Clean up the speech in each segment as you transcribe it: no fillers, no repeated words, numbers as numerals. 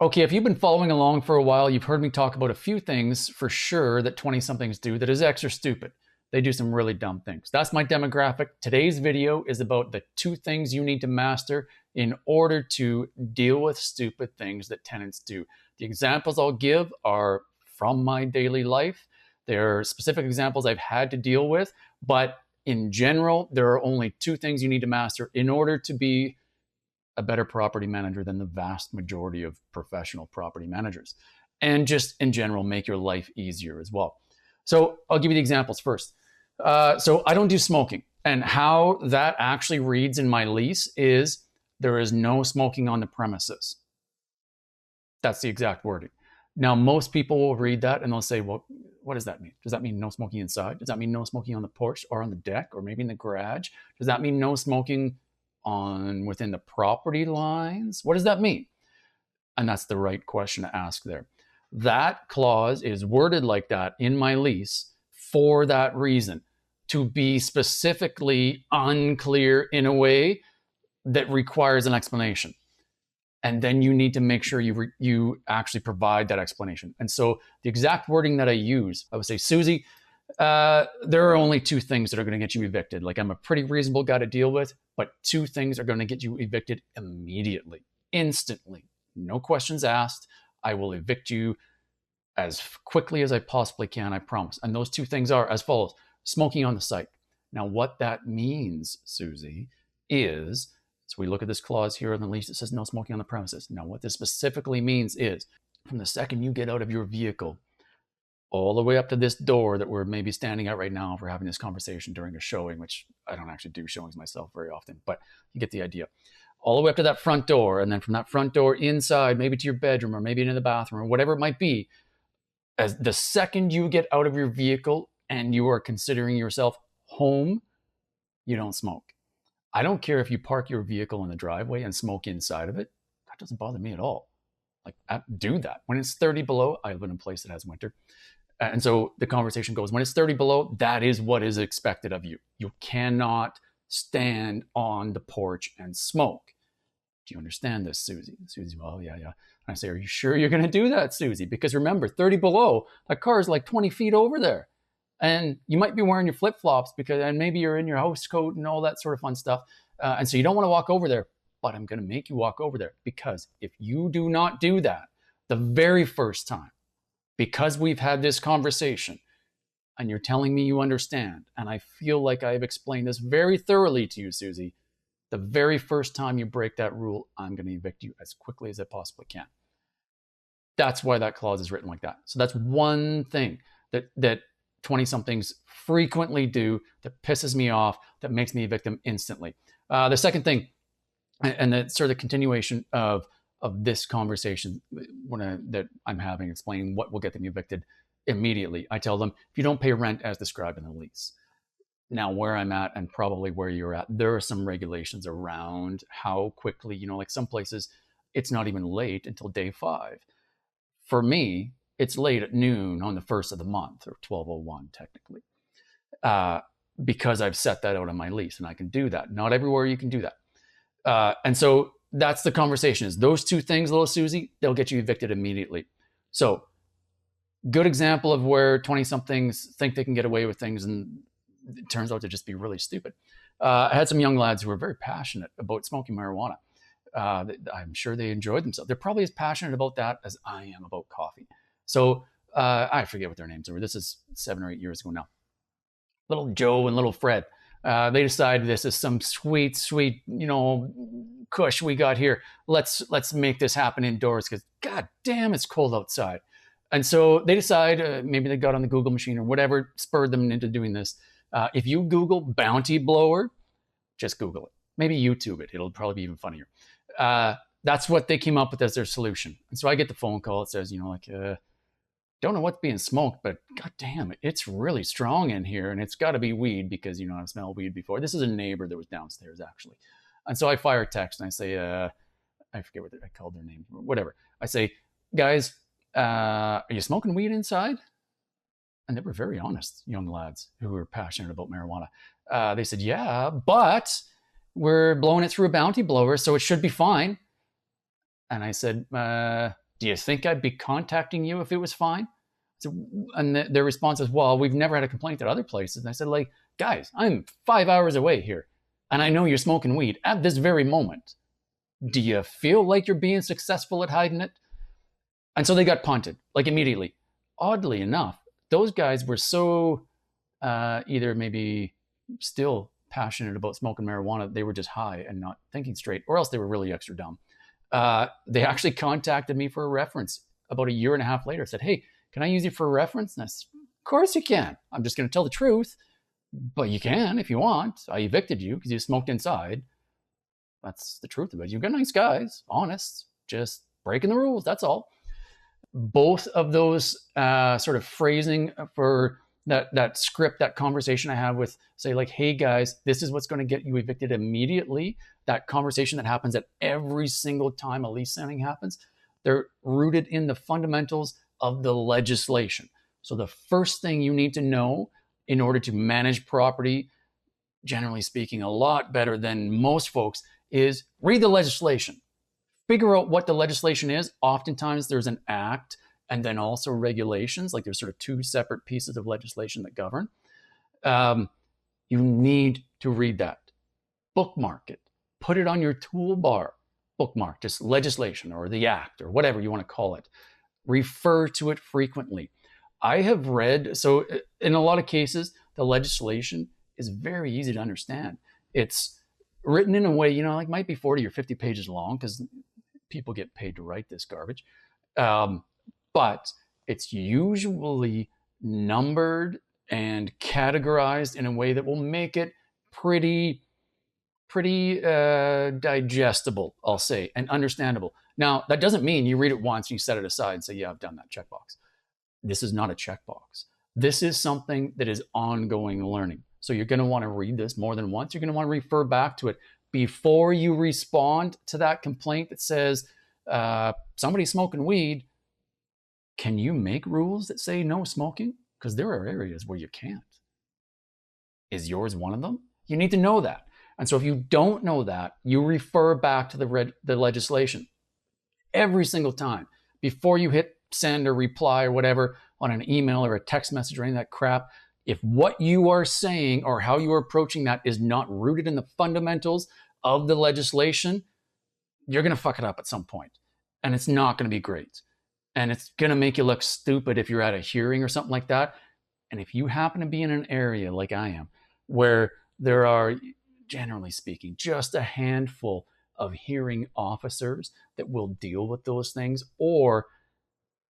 Okay, if you've been following along for a while, you've heard me talk about a few things for sure that 20 somethings do that is extra stupid. They do some really dumb things. That's my demographic. Today's video is about the two things you need to master in order to deal with stupid things that tenants do. The examples I'll give are from my daily life. They're specific examples I've had to deal with, but in general, there are only two things you need to master in order to be a better property manager than the vast majority of professional property managers. And just in general, make your life easier as well. So I'll give you the examples first. So I don't do smoking. And how that actually reads in my lease is there is no smoking on the premises. That's the exact wording. Now, most people will read that and they'll say, well, what does that mean? Does that mean no smoking inside? Does that mean no smoking on the porch or on the deck or maybe in the garage? Does that mean no smoking on within the property lines? What does that mean? And that's the right question to ask there. That clause is worded like that in my lease for that reason, to be specifically unclear in a way that requires an explanation. And then you need to make sure you actually provide that explanation. And so the exact wording that I use, I would say, Susie, there are only two things that are going to get you evicted. Like, I'm a pretty reasonable guy to deal with, but two things are going to get you evicted immediately, instantly. No questions asked. I will evict you as quickly as I possibly can, I promise. And those two things are as follows: smoking on the site. Now, what that means, Susie, is, so we look at this clause here in the lease that says no smoking on the premises. Now, what this specifically means is from the second you get out of your vehicle, all the way up to this door that we're maybe standing at right now if we're having this conversation during a showing, which I don't actually do showings myself very often, but you get the idea. All the way up to that front door, and then from that front door inside, maybe to your bedroom or maybe into the bathroom or whatever it might be, as the second you get out of your vehicle and you are considering yourself home, you don't smoke. I don't care if you park your vehicle in the driveway and smoke inside of it. That doesn't bother me at all. Like, do that. When it's 30 below, I live in a place that has winter. And so the conversation goes, when it's 30 below, that is what is expected of you. You cannot stand on the porch and smoke. Do you understand this, Susie? Susie, well, yeah. And I say, are you sure you're going to do that, Susie? Because remember, 30 below, that car is like 20 feet over there. And you might be wearing your flip-flops and maybe you're in your house coat and all that sort of fun stuff. And so you don't want to walk over there, but I'm going to make you walk over there, because if you do not do that the very first time, because we've had this conversation and you're telling me you understand, and I feel like I've explained this very thoroughly to you, Susie, the very first time you break that rule, I'm going to evict you as quickly as I possibly can. That's why that clause is written like that. So that's one thing that 20-somethings frequently do that pisses me off, that makes me evict them instantly. The second thing, and that's sort of the continuation of this conversation that I'm having, explaining what will get them evicted immediately. I tell them, if you don't pay rent as described in the lease. Now, where I'm at and probably where you're at, there are some regulations around how quickly, like some places, it's not even late until day 5. For me, it's late at noon on the first of the month, or 12:01 technically, because I've set that out on my lease, and I can do that. Not everywhere you can do that. And so that's the conversation, is those two things, little Susie, they'll get you evicted immediately. So good example of where 20-somethings think they can get away with things, and it turns out to just be really stupid. I had some young lads who were very passionate about smoking marijuana. I'm sure they enjoyed themselves. They're probably as passionate about that as I am about coffee. So I forget what their names were. This is 7 or 8 years ago now. Little Joe and little Fred. They decided, this is some sweet, kush we got here. Let's make this happen indoors, because god damn, it's cold outside. And so they decide, maybe they got on the Google machine or whatever spurred them into doing this. If you Google bounty blower, just Google it. Maybe YouTube it. It'll probably be even funnier. That's what they came up with as their solution. And so I get the phone call. It says, don't know what's being smoked, but god damn it, it's really strong in here, and it's got to be weed, because I've smelled weed before. This is a neighbor that was downstairs, actually. And so I fire a text and I say, I forget what I called their name, whatever. I say, guys, are you smoking weed inside? And they were very honest, young lads who were passionate about marijuana. They said, yeah, but we're blowing it through a bounty blower, so it should be fine. And I said, do you think I'd be contacting you if it was fine? So, and their response is, well, we've never had a complaint at other places. And I said, like, guys, I'm 5 hours away here, and I know you're smoking weed at this very moment. Do you feel like you're being successful at hiding it? And so they got punted, like immediately. Oddly enough, those guys were so either maybe still passionate about smoking marijuana, they were just high and not thinking straight, or else they were really extra dumb. They actually contacted me for a reference about a year and a half later, said, hey, can I use you for a reference? And I said, of course you can. I'm just going to tell the truth, but you can if you want. I evicted you because you smoked inside. That's the truth of it. You've got nice guys, honest, just breaking the rules. That's all. Both of those sort of phrasing for that script, that conversation I have with, say, like, hey guys, this is what's going to get you evicted immediately. That conversation that happens at every single time a lease signing happens, they're rooted in the fundamentals of the legislation. So the first thing you need to know in order to manage property, generally speaking, a lot better than most folks, is read the legislation. Figure out what the legislation is. Oftentimes there's an act and then also regulations, like there's sort of two separate pieces of legislation that govern. You need to read that. Bookmark it. Put it on your toolbar. Bookmark just legislation or the act or whatever you want to call it. Refer to it frequently. I have read, so in a lot of cases, the legislation is very easy to understand. It's written in a way, like might be 40 or 50 pages long because people get paid to write this garbage. But it's usually numbered and categorized in a way that will make it pretty digestible, I'll say, and understandable. Now, that doesn't mean you read it once and you set it aside and say, yeah, I've done that checkbox. This is not a checkbox. This is something that is ongoing learning. So you're going to want to read this more than once. You're going to want to refer back to it before you respond to that complaint that says somebody's smoking weed. Can you make rules that say no smoking? Because there are areas where you can't. Is yours one of them? You need to know that. And so if you don't know that, you refer back to the legislation every single time before you hit send or reply or whatever on an email or a text message or any of that crap. If what you are saying or how you are approaching that is not rooted in the fundamentals of the legislation, you're going to fuck it up at some point. And it's not going to be great. And it's going to make you look stupid if you're at a hearing or something like that. And if you happen to be in an area like I am, where there are, generally speaking, just a handful of hearing officers that will deal with those things, or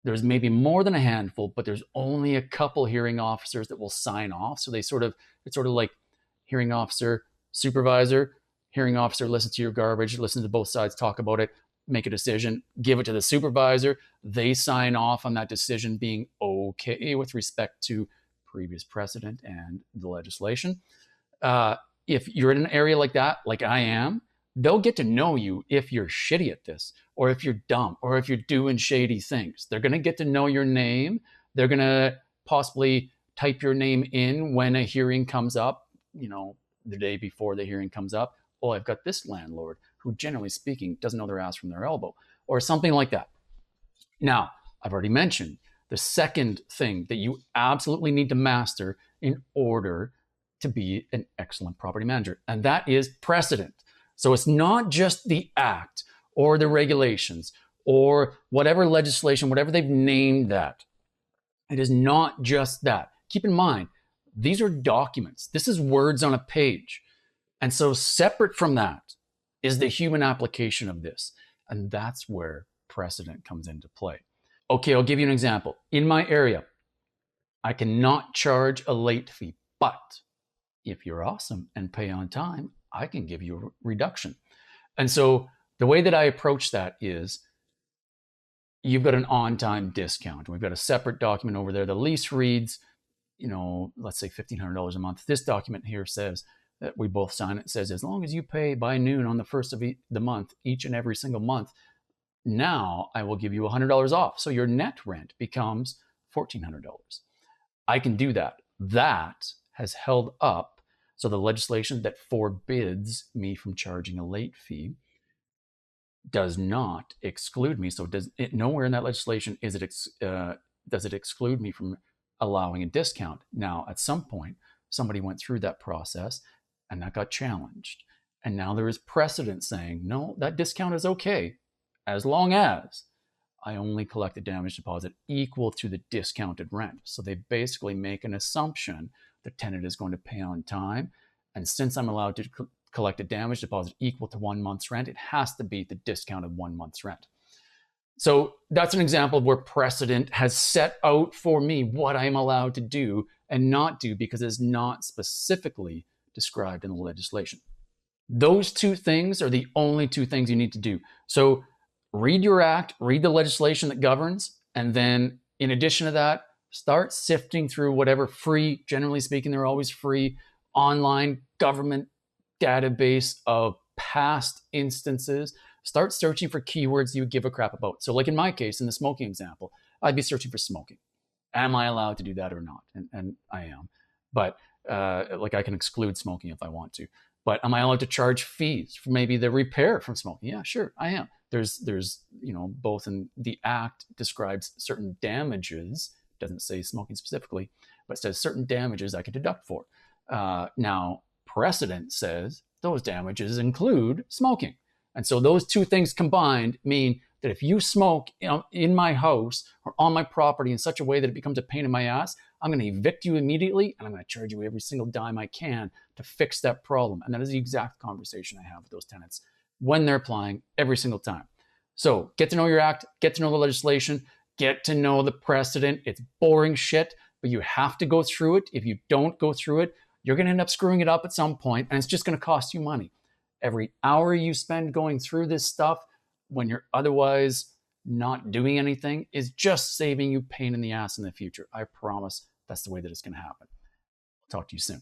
there's maybe more than a handful, but there's only a couple hearing officers that will sign off. So it's sort of like hearing officer, supervisor, hearing officer listens to your garbage, listens to both sides, talk about it, make a decision, give it to the supervisor. They sign off on that decision being okay with respect to previous precedent and the legislation. If you're in an area like that, like I am, they'll get to know you if you're shitty at this, or if you're dumb, or if you're doing shady things. They're going to get to know your name. They're going to possibly type your name in when a hearing comes up, the day before the hearing comes up. Oh, I've got this landlord who, generally speaking, doesn't know their ass from their elbow, or something like that. Now, I've already mentioned the second thing that you absolutely need to master in order to be an excellent property manager, and that is precedent. So it's not just the act or the regulations or whatever legislation, whatever they've named that. It is not just that. Keep in mind, these are documents. This is words on a page. And so separate from that is the human application of this. And that's where precedent comes into play. Okay, I'll give you an example. In my area, I cannot charge a late fee, but if you're awesome and pay on time, I can give you a reduction. And so the way that I approach that is you've got an on-time discount. We've got a separate document over there. The lease reads, let's say $1,500 a month. This document here says that we both sign. It says, as long as you pay by noon on the first of the month, each and every single month, now I will give you $100 off. So your net rent becomes $1,400. I can do that. That has held up. So the legislation that forbids me from charging a late fee does not exclude me. So does it, nowhere in that legislation is it does it exclude me from allowing a discount. Now, at some point, somebody went through that process and that got challenged. And now there is precedent saying, no, that discount is okay as long as I only collect a damage deposit equal to the discounted rent. So they basically make an assumption the tenant is going to pay on time. And since I'm allowed to collect a damage deposit equal to 1 month's rent, it has to be the discounted 1 month's rent. So that's an example of where precedent has set out for me what I'm allowed to do and not do because it's not specifically described in the legislation. Those two things are the only two things you need to do. So read your act, read the legislation that governs, and then in addition to that, start sifting through whatever free, generally speaking, they're always free, online government database of past instances. Start searching for keywords you give a crap about. So like in my case, in the smoking example, I'd be searching for smoking. Am I allowed to do that or not? And I am. But like I can exclude smoking if I want to. But am I allowed to charge fees for maybe the repair from smoking? Yeah, sure, I am. There's both in the act describes certain damages, doesn't say smoking specifically, but says certain damages I could deduct for. Now, precedent says those damages include smoking. And so those two things combined mean that if you smoke in my house or on my property in such a way that it becomes a pain in my ass, I'm going to evict you immediately and I'm going to charge you every single dime I can to fix that problem. And that is the exact conversation I have with those tenants when they're applying every single time. So get to know your act, get to know the legislation, get to know the precedent. It's boring shit, but you have to go through it. If you don't go through it, you're going to end up screwing it up at some point and it's just going to cost you money. Every hour you spend going through this stuff when you're otherwise not doing anything is just saving you pain in the ass in the future. I promise that's the way that it's going to happen. I'll talk to you soon.